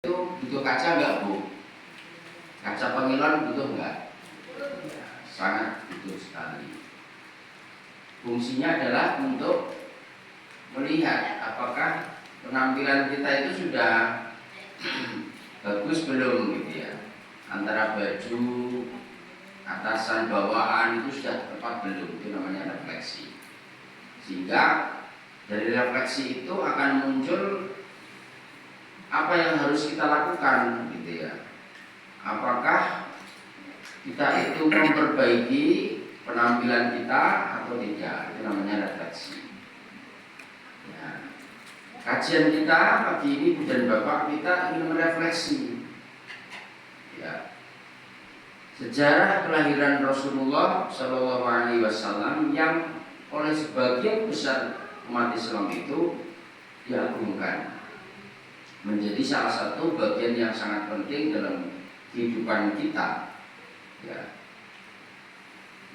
itu butuh kaca nggak Bu? Kaca pengilon butuh nggak? Ya, sangat butuh sekali. Fungsinya adalah untuk melihat apakah penampilan kita itu sudah bagus belum gitu ya. Antara baju, atasan, bawaan itu sudah tepat belum, itu namanya refleksi. Sehingga dari refleksi itu akan muncul apa yang harus kita lakukan gitu ya. Apakah kita itu memperbaiki penampilan kita atau tidak, itu namanya refleksi ya. Kajian kita pagi ini Bu dan Bapak, kita ingin merefleksi ya, sejarah kelahiran Rasulullah Shallallahu Alaihi Wasallam yang oleh sebagian besar umat Islam itu diagungkan, menjadi salah satu bagian yang sangat penting dalam kehidupan kita ya,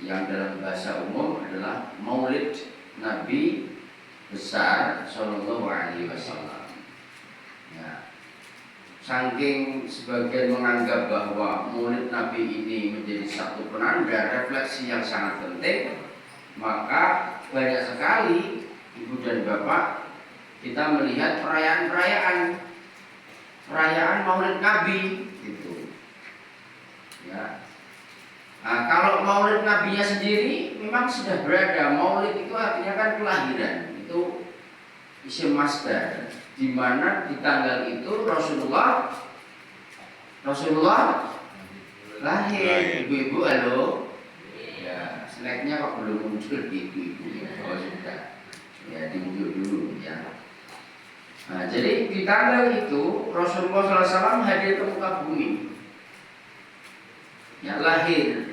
yang dalam bahasa umum adalah Maulid Nabi besar Shallallahu Alaihi Wasallam ya. Saking sebagian menganggap bahwa Maulid Nabi ini menjadi satu penanda refleksi yang sangat penting, maka banyak sekali Ibu dan Bapak kita melihat perayaan Maulid Nabi gitu ya. Nah, kalau Maulid Nabinya sendiri memang sudah berada. Maulid itu artinya kan kelahiran, itu isim masdar, di mana di tanggal itu Rasulullah lahir. Ibu-ibu halo ya, snacknya kok belum muncul ibu-ibu ya. Oh sudah ya, diunjuk dulu ya. Nah, jadi di tanggal itu Rasulullah SAW hadir ke muka bumi ya, lahir,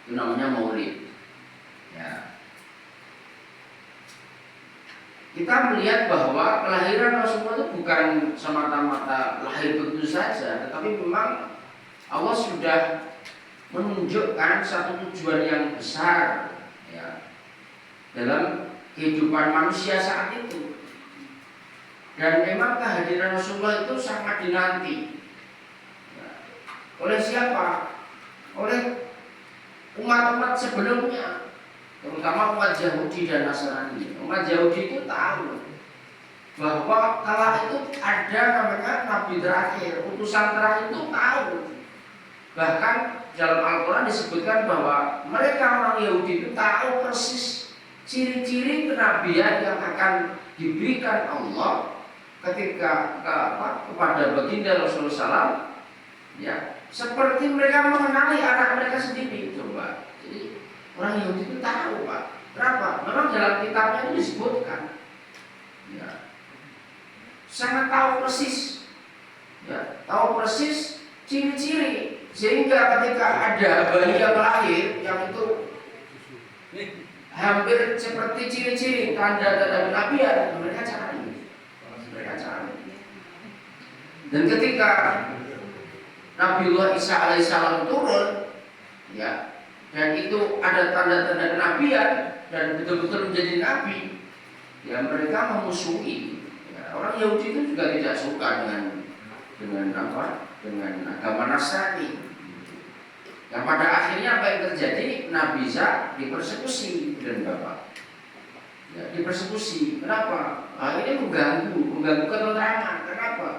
itu namanya Maulid ya. Kita melihat bahwa kelahiran Rasulullah itu bukan semata-mata lahir begitu saja, tetapi memang Allah sudah menunjukkan satu tujuan yang besar ya, dalam kehidupan manusia saat itu. Dan memang kehadiran Rasulullah itu sangat dinanti ya. Oleh siapa? Oleh umat-umat sebelumnya, terutama umat Yahudi dan Nasrani. Umat Yahudi itu tahu bahwa kala itu ada namanya Nabi terakhir, utusan terakhir itu tahu. Bahkan dalam Al-Quran disebutkan bahwa mereka orang Yahudi itu tahu persis ciri-ciri kenabian yang akan diberikan Allah ketika kepada baginda Rasulullah SAW ya, seperti mereka mengenali anak mereka sendiri. Coba, jadi orang Yahudi itu tahu Pak. Kenapa? Memang dalam kitabnya itu disebutkan ya, sangat tahu persis ya, tahu persis ciri-ciri, sehingga ketika ada bayi yang lahir yang itu hampir seperti ciri-ciri tanda-tanda kenabian, mereka cari. Dan ketika Nabiullah Isa alaihissalam turun ya, dan itu ada tanda-tanda kenabian dan betul-betul menjadi nabi ya, mereka memusuhi ya. Orang Yahudi itu juga tidak suka dengan agama Nasrani. Dan pada akhirnya apa yang terjadi? Nabi Isa dipersekusi dan Bapak ya, dipersekusi. Kenapa? Nah, ini mengganggu ketentraman. Kenapa?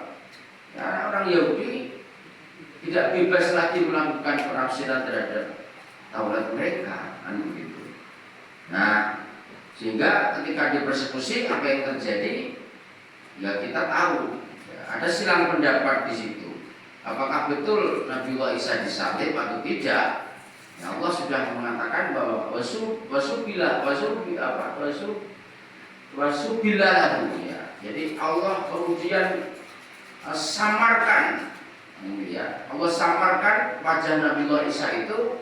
Ya, orang Yahudi tidak bebas lagi melakukan penafsiran terhadap Taurat mereka, kan begitu. Nah, sehingga ketika dipersekusi apa yang terjadi? Ya kita tahu, ya, ada silang pendapat di situ. Apakah betul Nabiullah Isa disalib atau tidak? Ya, Allah sudah mengatakan bahwa wasubillah ya. Jadi Allah kemudian samarkan ya, Allah samarkan wajah Nabiullah Isa itu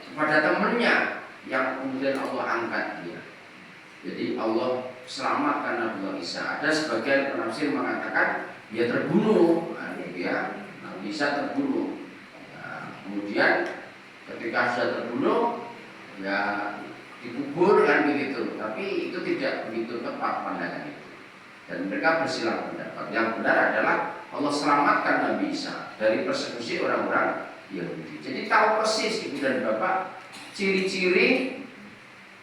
kepada temannya yang kemudian Allah angkat dia. Jadi Allah selamatkan Nabiullah Isa. Ada sebagian penafsir mengatakan dia terbunuh ya, Nabi Isa terbunuh ya, kemudian ketika sudah terbunuh ya dikubur kan begitu. Tapi itu tidak begitu tepat pandangan itu, dan mereka bersilang pendapat. Yang benar adalah Allah selamatkan Nabi Isa dari persekusi orang-orang Yahudi. Jadi tahu persis ibu dan bapak ciri-ciri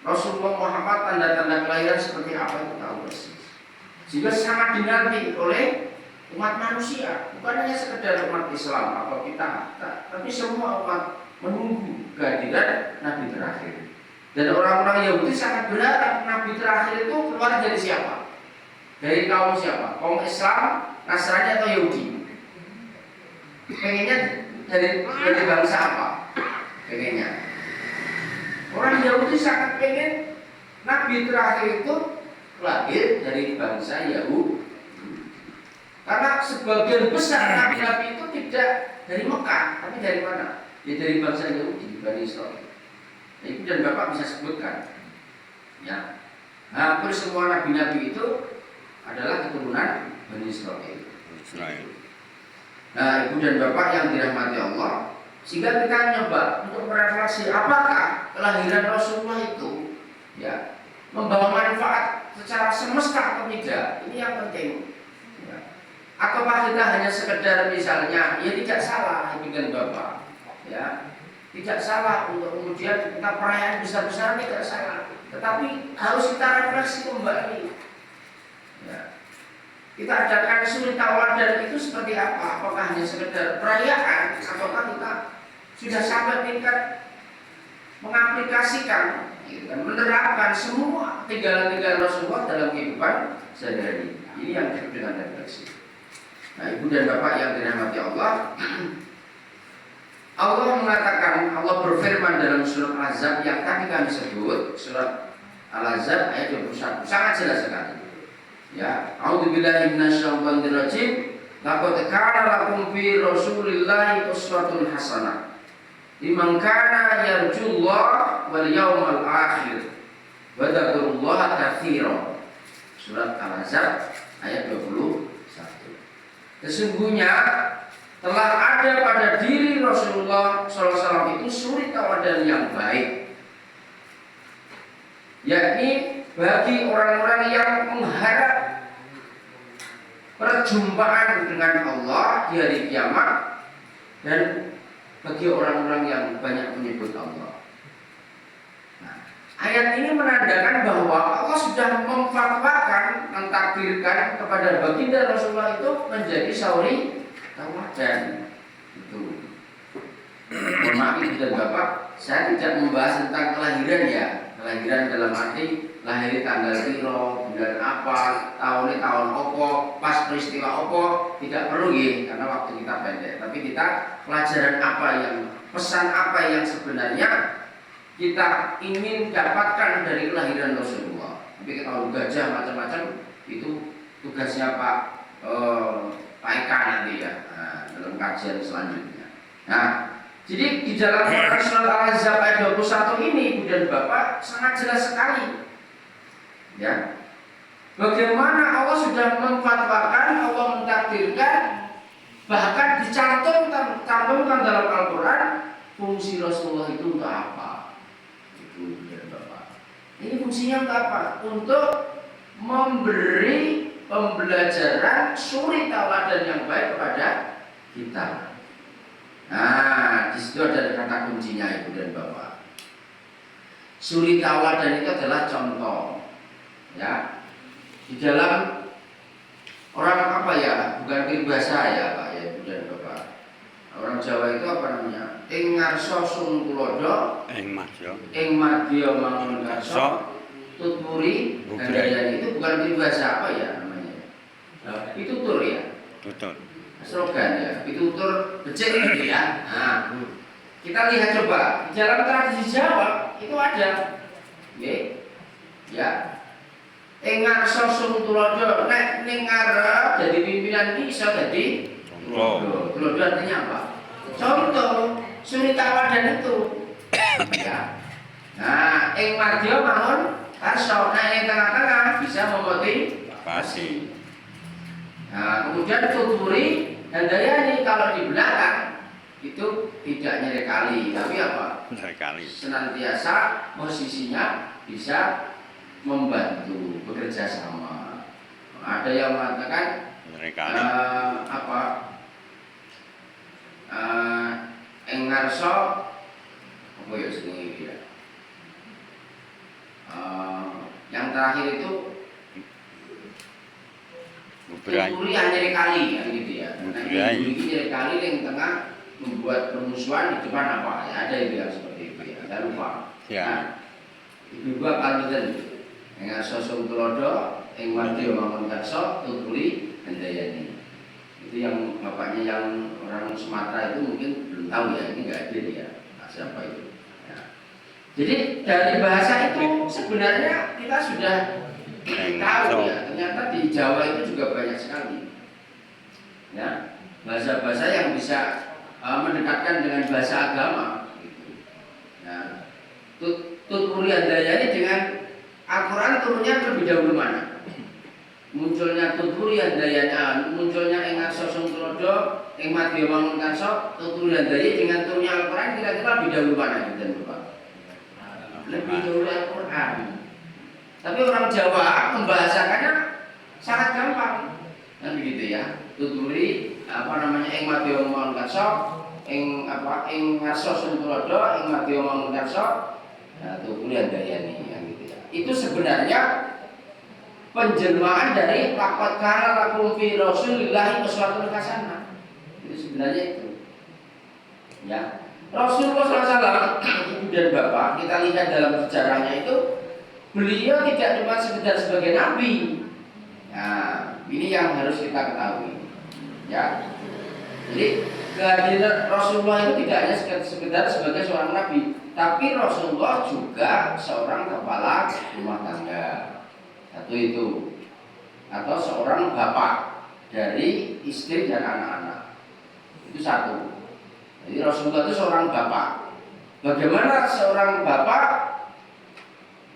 Rasulullah Muhammad, tanda-tanda kelahiran seperti apa itu tahu persis. Sehingga sangat dinanti oleh umat manusia, bukan hanya sekedar umat Islam atau kita, tapi semua umat menunggu kehadiran Nabi terakhir. Dan orang-orang Yahudi sangat berharap Nabi terakhir itu keluar dari siapa? Dari kaum siapa? Kaum Islam, Nasrani atau Yahudi? Pengennya dari bangsa apa? Pengennya orang Yahudi sangat pengen Nabi terakhir itu lahir dari bangsa Yahudi. Karena sebagian besar nabi-nabi itu tidak dari Mekah, tapi dari mana? Ya dari bangsa Yahudi, Bani Israil. Nah, ibu dan bapak bisa sebutkan, ya, hampir semua nabi-nabi itu adalah keturunan Bani Israil. Nah, ibu dan bapak yang dirahmati Allah, sehingga kita nyoba untuk merefleksi apakah kelahiran Rasulullah itu, ya, membawa manfaat secara semesta atau tidak. Ini yang penting. Ataukah kita hanya sekedar misalnya, ya tidak salah ibu dan bapak, ya tidak salah untuk kemudian kita perayaan besar-besaran, tidak salah, tetapi harus kita refleksi kembali, ya. Kita adakan suri tauladan itu seperti apa? Apakah hanya sekedar perayaan, ataukah kita sudah sampai tingkat mengaplikasikan, ya, menerapkan semua tinggalan-tinggalan Rasulullah dalam kehidupan sehari-hari. Ini yang disebut dengan refleksi. Nah, ibu dan bapak yang dirahmati Allah, Allah mengatakan, Allah berfirman dalam surat Al-Ahzab yang tadi kami sebut, surat Al-Ahzab ayat 21, sangat jelas sekali. Ya, a'udzubillahi minasyaitonir rajim. Laqad kana lakum fi Rasulillahi uswatun hasanah liman kana yarjullaha wal yawmal akhir wa dzakrullaha katsiran. Surat Al-Ahzab ayat 21. Sesungguhnya telah ada pada diri Rasulullah SAW itu suri tauladan yang baik, yakni bagi orang-orang yang mengharap perjumpaan dengan Allah di hari kiamat, dan bagi orang-orang yang banyak menyebut Allah. Nah, ayat ini menandakan bahwa Allah sudah memfatwakan, mentakdirkan kepada baginda Rasulullah itu menjadi suri tauladan. Itu. Mohon maaf ibu dan bapak, saya tidak membahas tentang kelahiran ya. Kelahiran dalam arti lahir tanggal piro, bulan apa, tahunnya tahun opo, pas peristiwa opo, tidak perlu ya, karena waktu kita pendek. Tapi kita pelajaran apa yang, pesan apa yang sebenarnya kita ingin dapatkan dari kelahiran Rasulullah. Tapi kalau gajah macam-macam itu tugasnya Pak Eka nanti ya, dalam kajian selanjutnya. Nah, jadi di dalam Quran surat Al-Ahzab ayat 21 ini ibu dan bapak sangat jelas sekali, ya, bagaimana Allah sudah memfatwakan, Allah mentakdirkan, bahkan dicantumkan dalam Al-Quran fungsi Rasulullah itu untuk apa? Itu ibu dan bapak. Ini fungsinya untuk apa? Untuk memberi pembelajaran suri tauladan yang baik kepada kita. Nah, di situ ada kata kuncinya ibu dan bapak. Suri tauladan itu adalah contoh, ya. Di dalam orang apa ya, bukan peribahasa ya Pak ya ibu dan bapak. Orang Jawa itu apa namanya? Ing ngarsa sung tulodo, ing madya mangun karsa, tuturi gandayan. Itu bukan peribahasa apa ya namanya? Nah, itu tur ya. Tutur. Slogan ya, pitutur becik gitu ya. Nah, kita lihat coba di dalam tradisi Jawa itu ada, ya. Engar sosum tulodo, nek ning ngarep jadi pimpinan ini iso dadi tulodo. Tulodo artinya apa? Contoh suri tauladan itu. Ya. Nah, ing madya mangun karsa, nek ing tengah-tengah bisa memotivasi. Nah, kemudian tuturi dan daya ini kalau di belakang itu tidak nyeri kali, tapi apa? Senantiasa posisinya bisa membantu bekerja sama. Ada yang mengatakan apa ngarso apa ya jenenge iki ya. Yang terakhir itu tuturi nyari kali kan gitu ya. Nah, ini nyari kali yang tengah membuat permusuhan di depan apa ya, ada itu yang seperti itu ya. Saya lupa. Ya. Nah, ibu gua kaluten yang sosok tulodo yang mati omongan karso tuturi handayani. Itu yang bapaknya yang orang Sumatera itu mungkin belum tahu ya, ini nggak ada ya. Nah, siapa itu? Ya. Jadi dari bahasa itu sebenarnya kita sudah tahu ya, ternyata di Jawa itu juga banyak sekali. Ya, bahasa-bahasa yang bisa mendekatkan dengan bahasa agama. Gitu. Nah, tuturi handayani dengan Al-Quran turunnya terlebih dahulu mana? Munculnya tuturi handayani, munculnya engar sosong tulodo, ing madya wangun kanso, tuturi handayani dengan turunnya Al-Quran kira-kira lebih dahulu mana gitu Bapak? Lebih dahulu Al-Quran. Tapi orang Jawa membahasakannya sangat gampang. Kan begitu ya. Tuturi ing madya wangun kanso, ing ngarso sosong tulodo, ing madya wangun kanso, tuturi handayani yang gitu ya. Itu sebenarnya penjelmaan dari laqad kana lakum fi Rasulillahi uswatun hasanah. Itu sebenarnya itu. Ya. Rasulullah SAW, ibu dan bapak, kita lihat dalam sejarahnya itu, beliau tidak cuma sekedar sebagai nabi. Nah, ini yang harus kita ketahui. Ya. Jadi kehadiran Rasulullah itu tidak hanya sekedar sebagai seorang nabi, tapi Rasulullah juga seorang kepala rumah tangga. Satu itu, atau seorang bapak dari istri dan anak-anak. Itu satu. Jadi Rasulullah itu seorang bapak. Bagaimana seorang bapak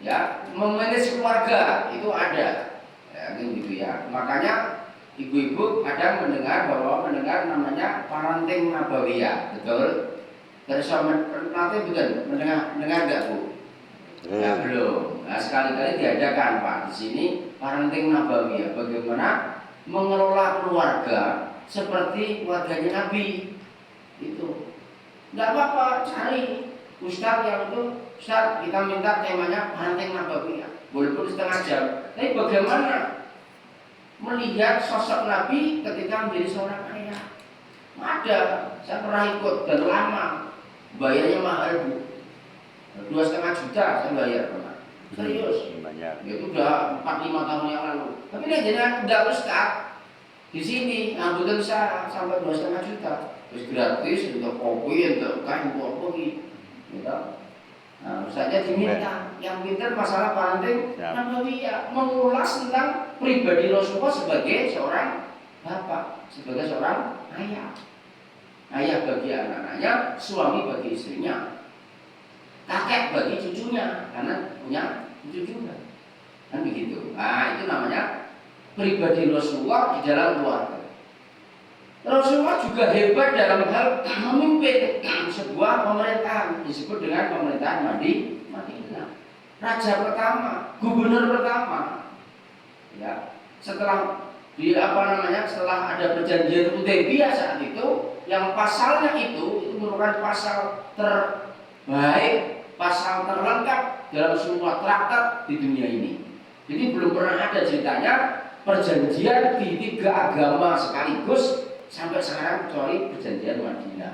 ya memanage keluarga itu ada, ya, gitu ya. Makanya ibu-ibu kadang mendengar namanya parenting nabawiyah, betul? Terus nanti bukan mendengar nggak Bu? Ya belum. Nah, sekali-kali diadakan Pak di sini parenting nabawiyah, bagaimana mengelola keluarga seperti keluarganya Nabi. Itu nggak apa-apa, cari ustadz yang itu, ustadz kita minta temanya parenting nabawiyah, walaupun setengah jam. Tapi bagaimana melihat sosok Nabi ketika menjadi seorang ayah? Ada, saya pernah ikut dan lama, bayarnya mahal Bu. 2,5 juta saya bayar pernah. Serius. Itu udah 4-5 tahun yang lalu. Tapi dia jadi udah ustaz di sini anggutan saya sampai 2,5 juta. Terus gratis untuk kopi, untuk kain, untuk apa gitu. Nah, ustaznya diminta yang pintar masalah parenting nabawiyah, mengulas tentang pribadi Rasulullah sebagai seorang bapak, sebagai seorang ayah. Ayah bagi anak-anaknya, suami bagi istrinya, kakek bagi cucunya karena punya cucu juga, kan begitu. Nah itu namanya pribadi Rasulullah di dalam keluarga. Rasulullah juga hebat dalam hal memimpin sebuah pemerintahan, disebut dengan pemerintahan Madinah. Raja pertama, gubernur pertama, ya setelah setelah ada perjanjian Hudaybiyah saat itu, yang pasalnya itu merupakan pasal terbaik, pasal terlengkap dalam semua traktat di dunia ini. Jadi belum pernah ada ceritanya perjanjian di 3 agama sekaligus sampai sekarang kecuali perjanjian Madinah.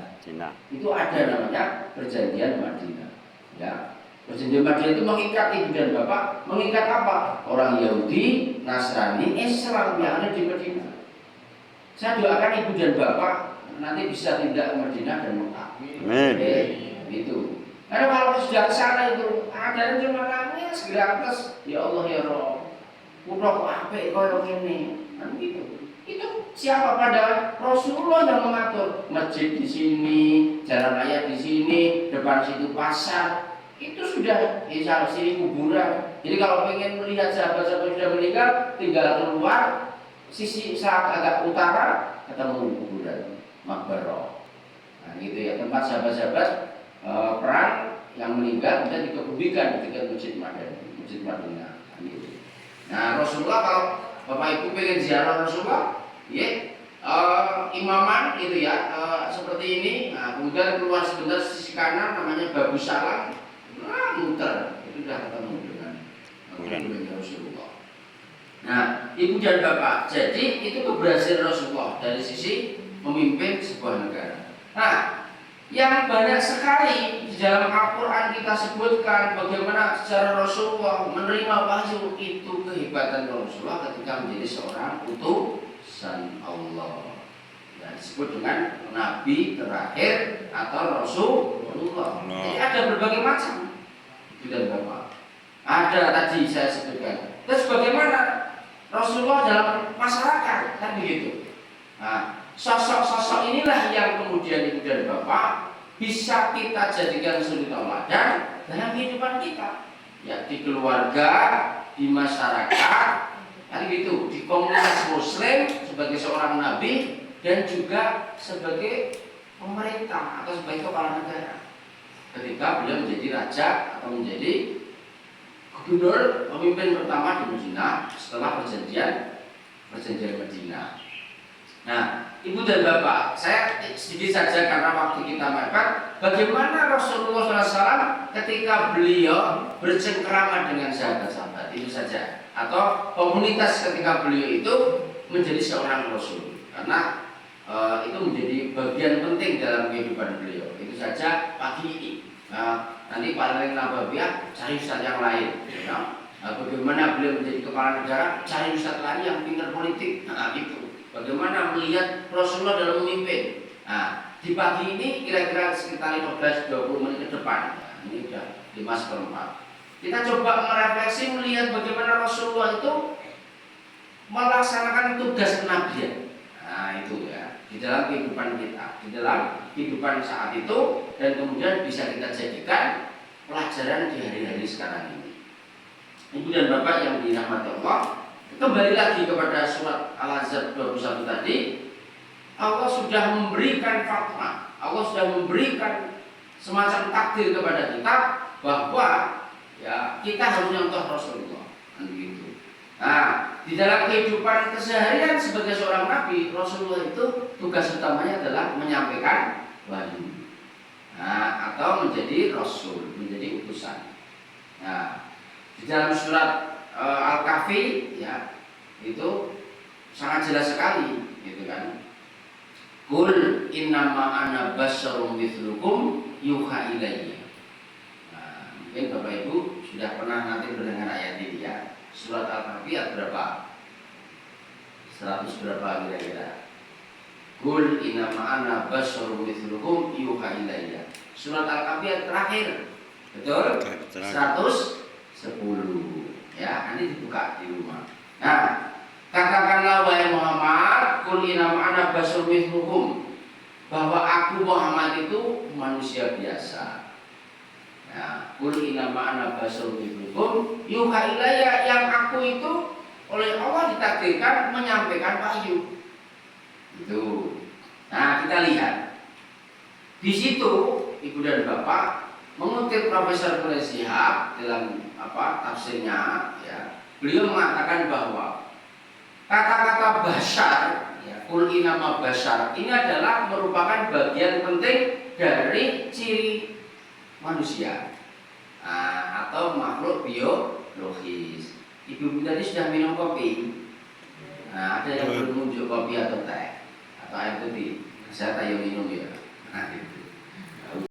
Itu ada namanya perjanjian Madinah. Ya. Perjanjian Madinah itu mengikat ibu dan bapak, mengikat apa? Orang Yahudi, Nasrani, Islam yang ada di Madinah. Saya doakan ibu dan bapak nanti bisa tindak ke Madinah dan Mekah. Amin. Itu. Karena kalau sudah ke sana itu ada cuma nangis gratis, ya Allah ya Rob, udah kok apik koyo ngene. Kan gitu. Itu siapa pada Rasulullah yang mengatur masjid di sini, jalan raya di sini, depan situ pasar. Itu sudah di sini kuburan. Jadi kalau pengen melihat sahabat-sahabat sudah meninggal, tinggal keluar sisi saat agak utara ketemu kuburan Makbarah. Nah gitu ya, tempat sahabat-sahabat perang yang meninggal dan dikebumikan di dekat Masjid Madinah. Nah Rasulullah, kalau Bapak Ibu pengen ziarah Rasulullah, ya imaman itu ya, seperti ini. Nah, kemudian keluar sebentar sisi kanan namanya babu salam, muter itu sudah ketemu dengan Rasulullah. Nah, ibu dan bapak, jadi itu keberhasilan Rasulullah dari sisi memimpin sebuah negara. Nah, yang banyak sekali di dalam Al-Quran kita sebutkan bagaimana secara Rasulullah menerima wahyu, itu kehebatan Rasulullah ketika menjadi seorang utusan Allah. Ya, disebut dengan Nabi terakhir atau Rasulullah. Jadi ada berbagai macam. Ibu dan bapak, ada tadi saya sebutkan. Terus bagaimana Rasulullah dalam masyarakat, kan begitu. Nah, sosok-sosok inilah yang kemudian ibu dan bapak bisa kita jadikan suri tauladan dalam kehidupan kita. Ya, di keluarga, di masyarakat, kan gitu, di komunitas Muslim sebagai seorang nabi dan juga sebagai pemerintah atau sebagai kepala negara. Ketika beliau menjadi raja atau menjadi gubernur, pemimpin pertama di Madinah setelah perjanjian Madinah. Nah, ibu dan bapak, saya sedikit saja karena waktu kita mepet. Bagaimana Rasulullah SAW ketika beliau bercengkrama dengan sahabat-sahabat, itu saja. Atau komunitas ketika beliau itu menjadi seorang Rasul. Karena itu menjadi bagian penting dalam kehidupan beliau. Itu saja pagi ini. Nanti paling nabawiyah cari ustaz yang lain. Ya. Bagaimana beliau menjadi kepala negara, cari ustaz lain yang pintar politik. Nah, itu. Bagaimana melihat Rasulullah dalam memimpin. Nah, di pagi ini kira-kira sekitar 15-20 menit ke depan. Nah, ini sudah 5/4. Kita coba merefleksi melihat bagaimana Rasulullah itu melaksanakan tugas kenabian. Nah, itu ya, di dalam kehidupan kita, di dalam kehidupan saat itu, dan kemudian bisa kita jadikan pelajaran di hari-hari sekarang ini. Ibu dan bapak yang dirahmati Allah, kembali lagi kepada surat Al-Ahzab 21 tadi. Allah sudah memberikan fatwa, Allah sudah memberikan semacam takdir kepada kita bahwa ya kita harus nyontoh Rasulullah. Gitu. Nah, di dalam kehidupan keseharian sebagai seorang nabi, Rasulullah itu tugas utamanya adalah menyampaikan wahyu. Nah, atau menjadi rasul, menjadi utusan. Nah, di dalam surat Al-Kahfi ya, itu sangat jelas sekali, gitu kan. Qul innama ana basyarum mithlukum yuha ilayya. Nah, mungkin Bapak Ibu sudah pernah nanti mendengar ayat ini ya. Surat Al-Kahfi ayat berapa? 100 berapa kira-kira? Qul innama ana basyarum mithlukum yuha ilayya. Surat Al-Kahfi ayat terakhir. Betul? 110. Ya, nanti dibuka di rumah. Nah, katakanlah wahai Muhammad, qul innama ana basyarum mithlukum, bahwa aku Muhammad itu manusia biasa. Ya, qul innama ana basyarum mithlukum yuha ilayya, yang aku itu oleh Allah ditakdirkan menyampaikan wahyu. Itu. Nah, kita lihat. Di situ Ibu dan Bapak mengutip Profesor Quraish Shihab dalam tafsirnya ya, beliau mengatakan bahwa kata-kata basyar ya, qul innama basyar ini adalah merupakan bagian penting dari ciri manusia atau makhluk biologis. Ibu tadi sudah minum kopi. Nah, ada yang belum menunjuk kopi atau teh atau air putih. Saya tahu minum ya. Nah,